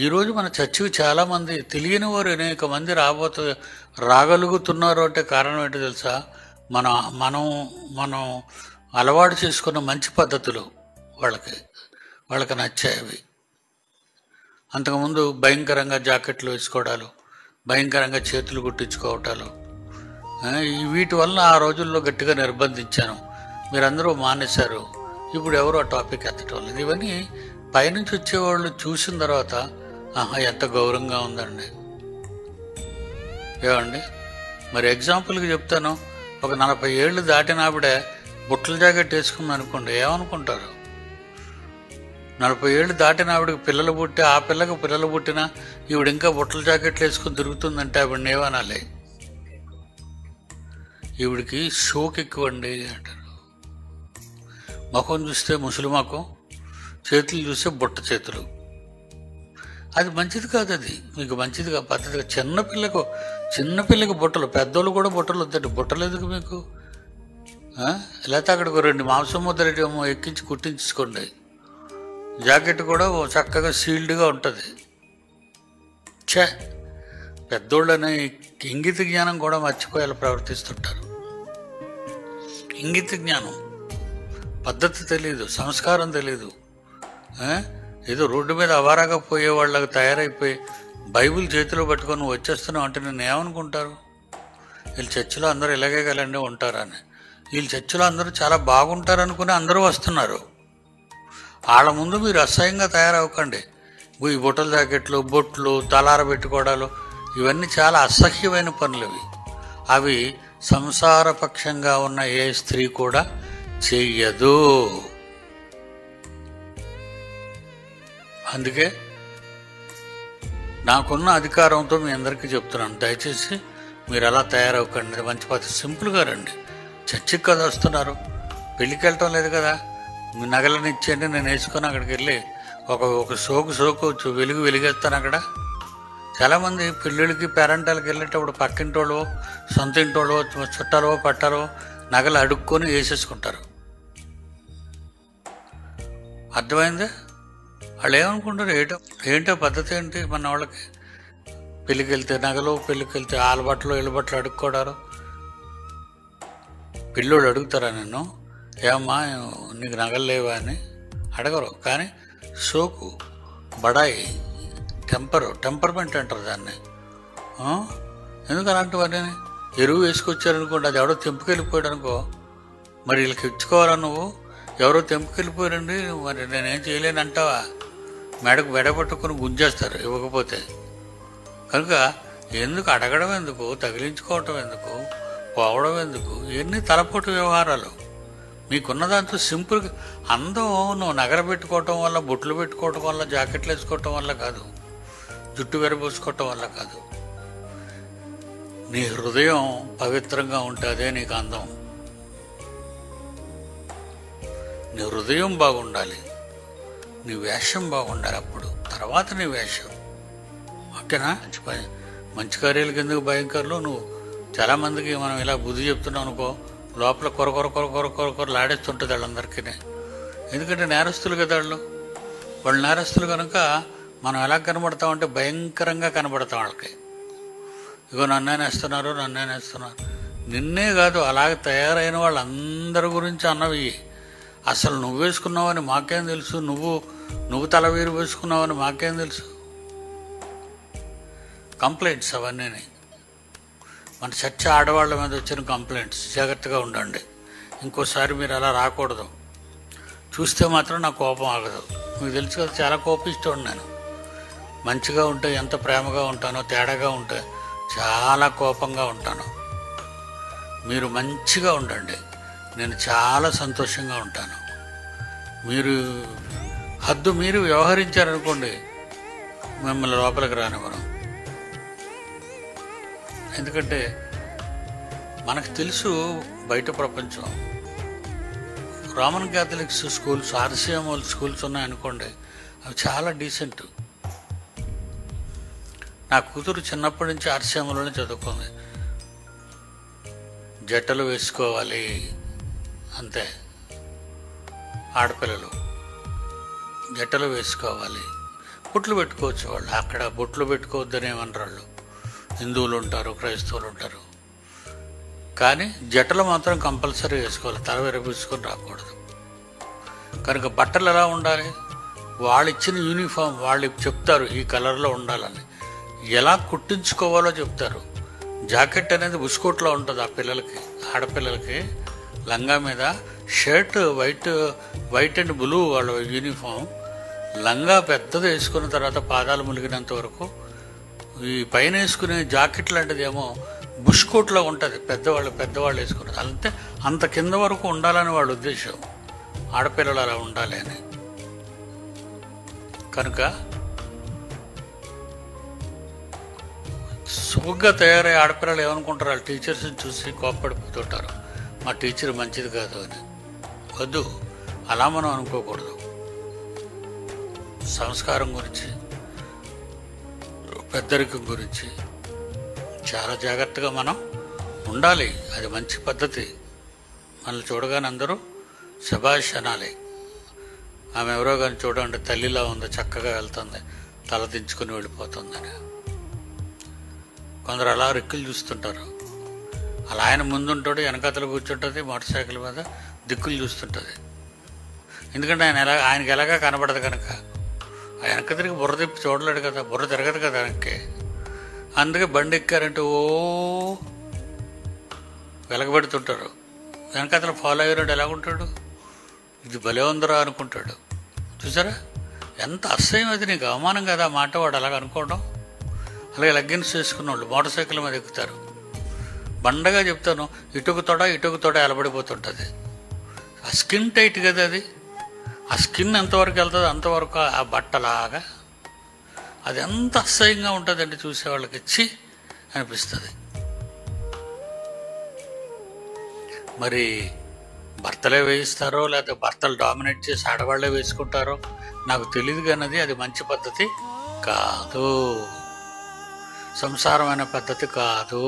ఈరోజు మన చర్చికి చాలామంది తెలియని వారు అనేక మంది రాగలుగుతున్నారు అంటే కారణం ఏంటో తెలుసా? మన మనం మనం అలవాటు చేసుకున్న మంచి పద్ధతులు వాళ్ళకి నచ్చాయి అవి. అంతకుముందు భయంకరంగా జాకెట్లు వేసుకోవడాలు, భయంకరంగా చేతులు కుట్టించుకోవటాలు, వీటి వల్ల ఆ రోజుల్లో గట్టిగా నిర్బంధించాను. మీరందరూ మానేశారు. ఇప్పుడు ఎవరు ఆ టాపిక్ ఎత్తటం లేదు. ఇవన్నీ పైనుంచి వచ్చేవాళ్ళు చూసిన తర్వాత ఆహా ఎంత గౌరవంగా ఉందండి. ఏమండి, మరి ఎగ్జాంపుల్కి చెప్తాను. ఒక 40 ఏళ్ళు దాటిన ఆవిడ బుట్టల జాకెట్ వేసుకుంది అనుకోండి, ఏమనుకుంటారు? 40 ఏళ్ళు దాటిన ఆవిడకి పిల్లలు పుట్టి, ఆ పిల్లకి పిల్లలు పుట్టినా ఈవిడ ఇంకా బుట్టల జాకెట్లు వేసుకుని తిరుగుతుందంటే ఆవిడని ఏమనాలి? ఈవిడికి షోక్ ఎక్కువండి అంటారు. ముఖం చూస్తే ముసలి ముఖం, చేతులు చూస్తే బుట్ట చేతులు. అది మంచిది కాదు. అది మీకు మంచిదిగా పద్ధతిగా చిన్నపిల్లకి బుట్టలు, పెద్దోళ్ళు కూడా బుట్టలు వద్దండి. బుట్టలు ఎందుకు మీకు? లేకపోతే అక్కడికి 2 మాంసం ముద్దలు ఎక్కించి కుట్టించుకోండి. జాకెట్ కూడా చక్కగా సీల్డ్గా ఉంటుంది. పెద్దోళ్ళని ఇంగిత జ్ఞానం కూడా మర్చిపోయేలా ప్రవర్తిస్తుంటారు. ఇంగిత జ్ఞానం, పద్ధతి తెలీదు, సంస్కారం తెలీదు. ఏదో రోడ్డు మీద అవారాగా పోయే వాళ్ళకి తయారైపోయి బైబిల్ చేతిలో పట్టుకొని వచ్చేస్తున్నావు అంటే నేను ఏమనుకుంటారు? వీళ్ళు చర్చిలో అందరూ ఇలాగే కలండి ఉంటారని. వీళ్ళు చర్చిలో అందరూ చాలా బాగుంటారనుకుని అందరూ వస్తున్నారు. వాళ్ళ ముందు మీరు అసహ్యంగా తయారవ్వకండి. ఈ బుట్టల జాకెట్లు, బొట్లు, తలార పెట్టుకోవడాలు ఇవన్నీ చాలా అసహ్యమైన పనులు. అవి సంసారపక్షంగా ఉన్న ఏ స్త్రీ కూడా చెయ్యదు. అందుకే నాకున్న అధికారంతో మీ అందరికీ చెప్తున్నాను, దయచేసి మీరు అలా తయారవ్వకండి. మంచి పద్ధతి, సింపుల్గా రండి. చర్చికి కదా వస్తున్నారు, పెళ్ళికి వెళ్ళటం లేదు కదా. మీ నగలను ఇచ్చేయండి, నేను వేసుకొని అక్కడికి వెళ్ళి ఒక సోకు వెలిగేస్తాను. అక్కడ చాలామంది పెళ్ళిళ్ళకి పేరెంటాలకి వెళ్ళేటప్పుడు పక్కింటోళ్ళు, సొంత ఇంటోళ్ళు, చుట్టాలో పట్టాలో నగలు అడుక్కొని వేసేసుకుంటారు. అర్థమైందే? వాళ్ళు ఏమనుకుంటారు? ఏంటో పద్ధతి ఏంటి మన వాళ్ళకి? పెళ్ళికి వెళ్తే నగలు, పెళ్ళికి వెళ్తే ఆలబట్టలు, ఇళ్ళబట్టలు అడుక్కోవడారు. పిల్లోళ్ళు అడుగుతారా నిన్ను, ఏమమ్మా నీకు నగలు లేవా అని? అడగరు. కానీ సోకు, బడాయి, టెంపర్మెంట్ అంటారు దాన్ని. ఎందుకు అలాంటివన్నీ? ఎరువు వేసుకొచ్చారనుకోండి, అది ఎవడో తెంపుకెళ్ళిపోయాడు అనుకో, మరి వీళ్ళకి ఇచ్చుకోవాలా నువ్వు? ఎవరో తెంపుకెళ్ళిపోయారండి, మరి నేనేం చేయలేను అంటావా? మెడకు పట్టుకుని గుంజేస్తారు ఇవ్వకపోతే. కనుక ఎందుకు అడగడం, ఎందుకు తగిలించుకోవటం, ఎందుకు పోవడం, ఎందుకు? ఇవన్నీ తలపోటు వ్యవహారాలు. మీకున్న దాంతో సింపుల్గా అందం నువ్వు నగర పెట్టుకోవటం వల్ల, బొట్లు పెట్టుకోవటం వల్ల, జాకెట్లు వేసుకోవటం వల్ల కాదు, జుట్టు వెరబోసుకోవటం వల్ల కాదు. నీ హృదయం పవిత్రంగా ఉంటుందే నీకు అందం. నీ హృదయం బాగుండాలి, నీ వేషం బాగుండాలి. అప్పుడు తర్వాత నీ వేషం. ఓకేనా? మంచి కార్యాలకి ఎందుకు భయంకరలు? నువ్వు చాలామందికి మనం ఇలా బుద్ధి చెప్తున్నావు అనుకో, లోపల కొర లాడేస్తుంటుంది వాళ్ళందరికీ. ఎందుకంటే నేరస్తులు కదా వాళ్ళు నేరస్తులు కనుక మనం ఎలా కనబడతామంటే భయంకరంగా కనబడతాం వాళ్ళకి. ఇగో నన్నేనేస్తున్నారు. నిన్నే కాదు, అలాగే తయారైన వాళ్ళందరి గురించి అన్నవి. అసలు నువ్వు వేసుకున్నావని మాకేం తెలుసు? నువ్వు తల వీరు వేసుకున్నావని మాకేం తెలుసు? కంప్లైంట్స్ అవన్నీ మన చర్చ ఆడవాళ్ళ మీద వచ్చిన కంప్లైంట్స్. జాగ్రత్తగా ఉండండి, ఇంకోసారి మీరు అలా రాకూడదు. చూస్తే మాత్రం నా కోపం ఆగదు. మీకు తెలుసు కదా, చాలా కోపిస్తాను నేను. మంచిగా ఉంటే ఎంత ప్రేమగా ఉంటానో, తేడాగా ఉంటే చాలా కోపంగా ఉంటాను. మీరు మంచిగా ఉండండి, నేను చాలా సంతోషంగా ఉంటాను. మీరు వ్యవహరించారనుకోండి, మిమ్మల్ని లోపలికి రానివ్వను. ఎందుకంటే మనకు తెలుసు బయట ప్రపంచం. Roman Catholics schools, RCM schools ఉన్నాయనుకోండి, అవి చాలా డీసెంట్. నా కూతురు చిన్నప్పటి నుంచి RCMలోనే చదువుకుంది. జట్టలు వేసుకోవాలి అంతే. ఆడపిల్లలు జట్టలు వేసుకోవాలి. తప్పుట్లు పెట్టుకోవచ్చు వాళ్ళు. అక్కడ బొట్లు పెట్టుకోవద్దని ఏమన్నారు వాళ్ళు. హిందువులు ఉంటారు, క్రైస్తవులు ఉంటారు, కానీ జటలు మాత్రం కంపల్సరీ వేసుకోవాలి, తల విరపించుకొని రాకూడదు. కనుక బట్టలు ఎలా ఉండాలి? వాళ్ళు ఇచ్చిన యూనిఫామ్ వాళ్ళు చెప్తారు ఈ కలర్లో ఉండాలని, ఎలా కుట్టించుకోవాలో చెప్తారు. జాకెట్ అనేది బుస్కోట్లో ఉంటుంది ఆ పిల్లలకి, ఆడపిల్లలకి లంగా మీద షర్ట్ వైట్ అండ్ బ్లూ వాళ్ళ యూనిఫామ్. లంగా పెద్దది వేసుకున్న తర్వాత పాదాలు ములిగినంత వరకు, ఈ పైన వేసుకునే జాకెట్ లాంటిది ఏమో బుష్కోట్లో ఉంటుంది, పెద్దవాళ్ళు వేసుకున్నది. అంతే, అంత కింద వరకు ఉండాలని వాళ్ళ ఉద్దేశం, ఆడపిల్లలు అలా ఉండాలి అని. కనుక సుగ్గా తయారయ్యే ఆడపిల్లలు ఏమనుకుంటారు, వాళ్ళ టీచర్స్ని చూసి కోప్పడిపోతుంటారు, మా టీచర్ మంచిది కాదు అని. వద్దు, అలా మనం అనుకోకూడదు. సంస్కారం గురించి, పెద్దరికం గురించి చాలా జాగ్రత్తగా మనం ఉండాలి. అది మంచి పద్ధతి. మనల్ని చూడగానే అందరూ శభాష్ అనాలి. ఆమె ఎవరో కానీ చూడండి తల్లిలా ఉంది, చక్కగా వెళ్తుంది, తల దించుకొని వెళ్ళిపోతుందని. కొందరు అలా రెక్కులు చూస్తుంటారు. అలా ఆయన ముందుంటాడు, వెనకతలు కూర్చుంటుంది మోటార్ సైకిల్ మీద, దిక్కులు చూస్తుంటుంది. ఎందుకంటే ఆయనకి ఎలాగా కనబడదు కనుక. ఆ వెనక తిరిగి బుర్ర తిప్పి చూడలేడు కదా, బుర్ర తిరగదు కదా వెనక్కి. అందుకే బండి ఎక్కారంటే ఓ వెలగబెడుతుంటారు. వెనకతలు ఫాలో అయ్యాడు ఎలాగుంటాడు, ఇది భలే ఉందరా అనుకుంటాడు. చూసారా ఎంత అసహ్యం, అది నీకు అవమానం కదా ఆ మాట వాడు అలాగ అనుకోవడం. అలాగే లెగ్గిన్స్ వేసుకున్న వాళ్ళు మోటార్ సైకిల్ మీద ఎక్కుతారు. బండగా చెప్తాను, ఇటుకు తొడ ఎలబడిపోతుంటుంది. ఆ స్కిన్ టైట్ కదా అది, ఆ స్కిన్ ఎంతవరకు వెళ్తుందో అంతవరకు ఆ బట్టలాగా. అది ఎంత అసహ్యంగా ఉంటుందండి, చూసేవాళ్ళకి ఛీ అనిపిస్తుంది. మరి భర్తలే వేయిస్తారో లేకపోతే భర్తలు డామినేట్ చేసి ఆడవాళ్లే వేసుకుంటారో నాకు తెలియదు, కానీ అది మంచి పద్ధతి కాదు, సంసారమైన పద్ధతి కాదు.